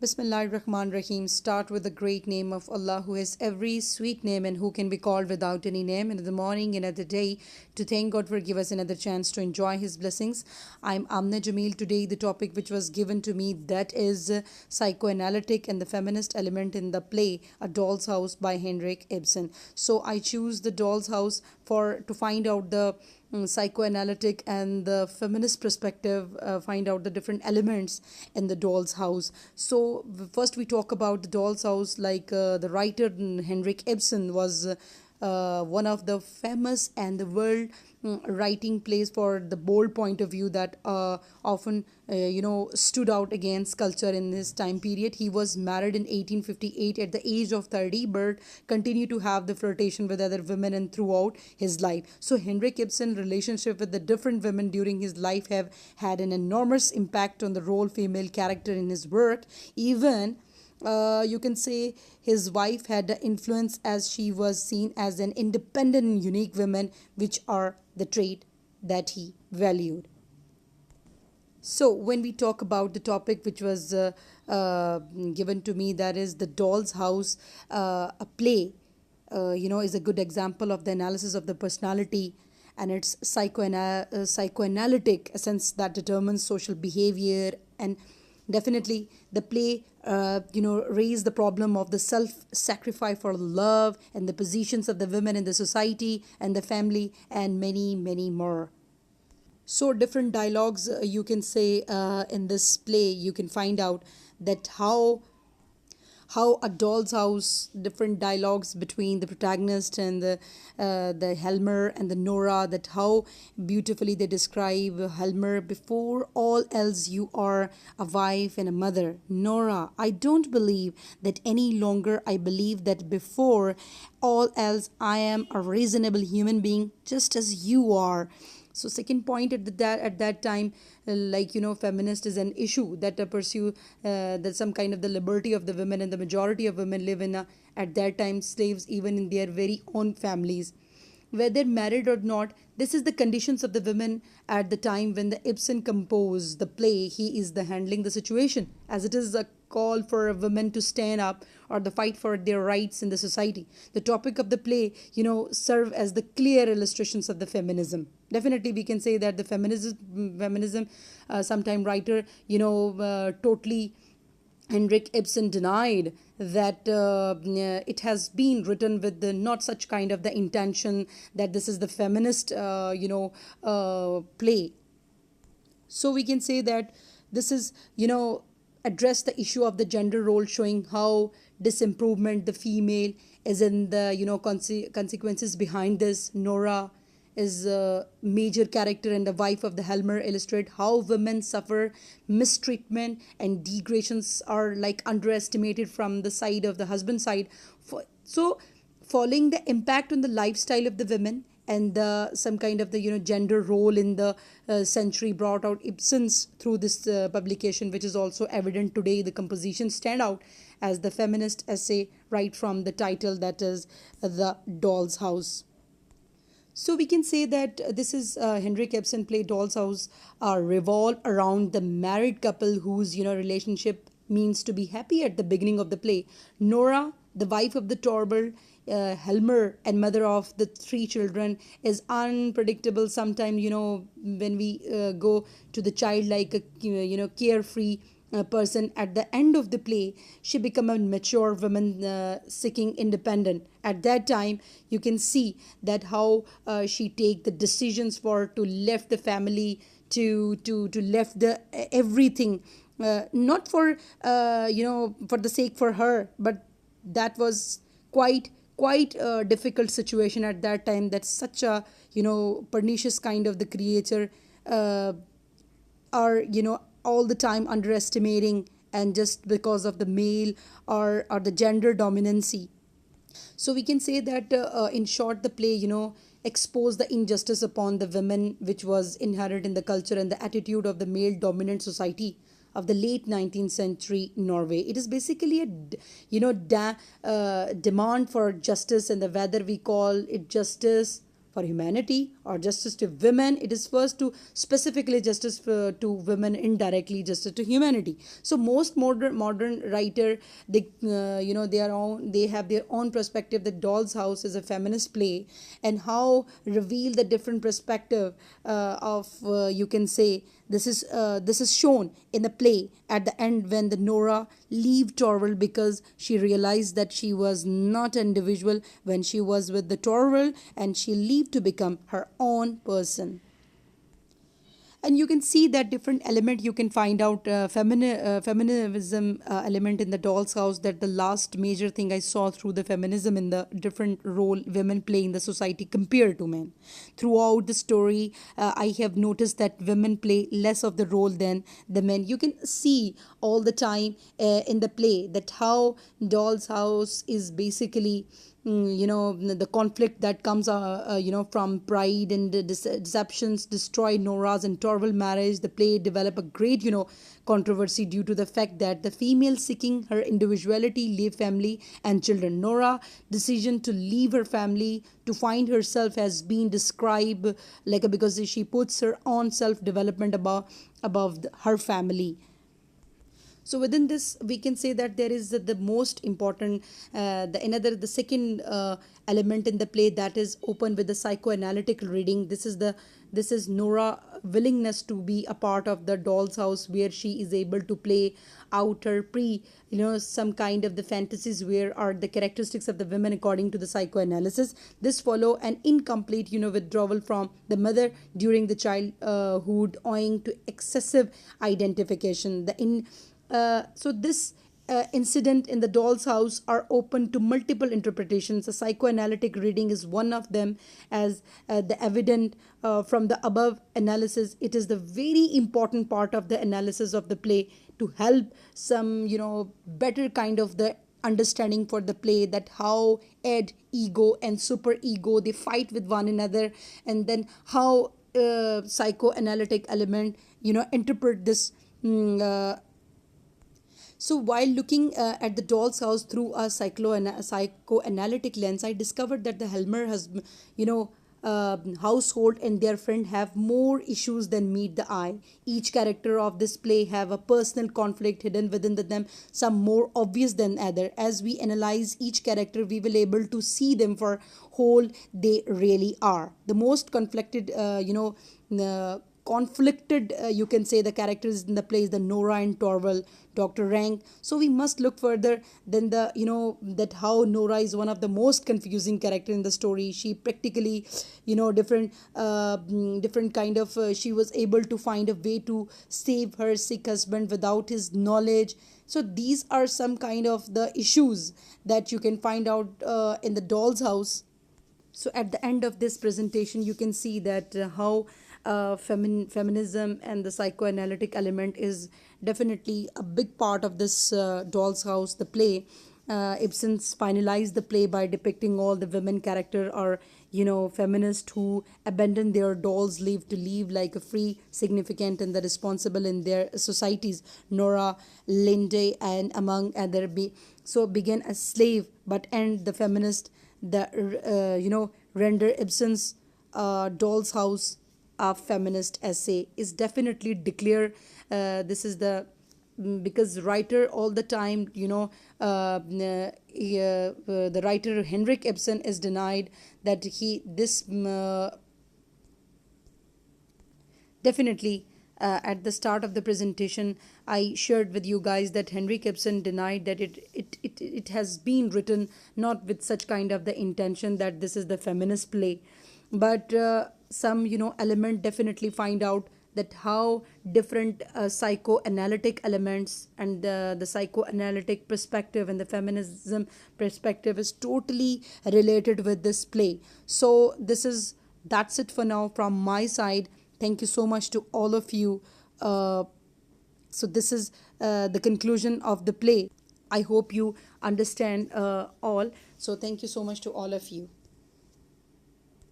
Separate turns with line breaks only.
Bismillahir Rahman Rahim. Start with the great name of Allah, who has every sweet name and who can be called without any name. And in the morning and at the day, to thank God for giving us another chance to enjoy His blessings. I'm Amna Jamil. Today, the topic which was given to me, that is psychoanalytic and the feminist element in the play A Doll's House by Henrik Ibsen. So I choose The Doll's House for to find out the psychoanalytic and the feminist perspective, find out the different elements in the doll's house. So first we talk about the doll's house. Like the writer Henrik Ibsen was one of the famous and the world writing plays for the bold point of view that often stood out against culture in this time period. He was married in 1858 at the age of 30, but continued to have the flirtation with other women and throughout his life. So Henrik Ibsen's relationship with the different women during his life have had an enormous impact on the role female character in his work. Even you can say his wife had the influence, as she was seen as an independent and unique woman, which are the trait that he valued. So, when we talk about the topic which was given to me, that is The Doll's House, a play, is a good example of the analysis of the personality and its psychoanalytic essence that determines social behavior. And definitely the play raise the problem of the self sacrifice for love and the positions of the women in the society and the family and many many more. So different dialogues, you can say, in this play you can find out that how A Doll's House, different dialogues between the protagonist and the Helmer and the Nora, that how beautifully they describe Helmer: before all else you are a wife and a mother. Nora, I don't believe that any longer. I believe that before all else I am a reasonable human being, just as you are. So second point at that time, feminist is an issue that pursue that some kind of the liberty of the women, and the majority of women live in at that time slaves even in their very own families, whether married or not. This is the conditions of the women at the time when the Ibsen composed the play. He is the handling the situation as it is a call for women to stand up or the fight for their rights in the society. The topic of the play, serve as the clear illustrations of the feminism. Definitely, we can say that the feminism, sometime writer, totally Henrik Ibsen denied that it has been written with the not such kind of the intention that this is the feminist, play. So we can say that this is, address the issue of the gender role, showing how disimprovement the female is in the, consequences behind this. Nora is a major character and the wife of the Helmer, illustrate how women suffer mistreatment and degradations are like underestimated from the side of the husband side. So following the impact on the lifestyle of the women and the some kind of the gender role in the century brought out Ibsen's through this publication, which is also evident today. The composition stand out as the feminist essay right from the title, that is The Doll's House. So we can say that this is Henrik Ibsen play Doll's House revolve around the married couple whose relationship means to be happy at the beginning of the play. Nora, the wife of the Torber, Helmer, and mother of the three children, is unpredictable. Sometimes when we go to the child like a carefree person, at the end of the play she become a mature woman seeking independent. At that time you can see that how she take the decisions for to left the family, to left the everything, not for for the sake for her, but that was quite a difficult situation at that time, that such a pernicious kind of the creature uh, are all the time underestimating, and just because of the male or the gender dominancy. So we can say that in short the play exposed the injustice upon the women which was inherent in the culture and the attitude of the male dominant society of the late 19th century Norway. It is basically a demand for justice, and the whether we call it justice for humanity or justice to women. It is first to specifically justice to women, indirectly justice to humanity. So most modern writer, they they have their own perspective that Doll's House is a feminist play, and how reveal the different perspective of you can say this is shown in the play at the end when the Nora leave Torval because she realized that she was not an individual when she was with the Torval, and she leave to become her own person. And you can see that different element you can find out feminism element in the Doll's House, that the last major thing I saw through the feminism in the different role women play in the society compared to men. Throughout the story, I have noticed that women play less of the role than the men. You can see all the time in the play that how Doll's House is basically the conflict that comes from pride and the deceptions destroy Nora's and Torval marriage. The play develop a great controversy due to the fact that the female seeking her individuality leave family and children. Nora decision to leave her family to find herself has been described like because she puts her own self development above her family. So within this we can say that there is the most important the second element in the play, that is open with the psychoanalytical reading. This is Nora willingness to be a part of the Doll's House, where she is able to play out her some kind of the fantasies where are the characteristics of the women according to the psychoanalysis. This follow an incomplete withdrawal from the mother during the childhood owing to excessive identification. So this incident in the Doll's House are open to multiple interpretations. A psychoanalytic reading is one of them, as the evident from the above analysis. It is the very important part of the analysis of the play to help some better kind of the understanding for the play, that how ed, ego and super ego, they fight with one another, and then how psychoanalytic element interpret this. So while looking at the Doll's House through a psychoanalytic lens, I discovered that the Helmer has, household and their friend have more issues than meet the eye. Each character of this play have a personal conflict hidden within them, some more obvious than other. As we analyze each character, we will able to see them for whole they really are. The most conflicted, conflicted you can say the characters in the play is the Nora and Torval, Dr. Rank. So we must look further than the that how Nora is one of the most confusing character in the story. She practically different kind of she was able to find a way to save her sick husband without his knowledge. So these are some kind of the issues that you can find out in the Doll's House. So at the end of this presentation, you can see that how feminism and the psychoanalytic element is definitely a big part of this Doll's House, the play. Ibsen's finalized the play by depicting all the women character are feminists who abandon their dolls, live to live like a free, significant and the responsible in their societies. Nora, Linde and among other begin as slave but end the feminist. The render Ibsen's Doll's House a feminist essay is definitely declare this is the because writer all the time the writer Henrik Ibsen is denied that he this definitely at the start of the presentation I shared with you guys that Henrik Ibsen denied that it has been written not with such kind of the intention that this is the feminist play, but some element definitely find out that how different psychoanalytic elements and the psychoanalytic perspective and the feminism perspective is totally related with this play. So that's it for now from my side. Thank you so much to all of you. So this is the conclusion of the play. I hope you understand all. So thank you so much to all of you.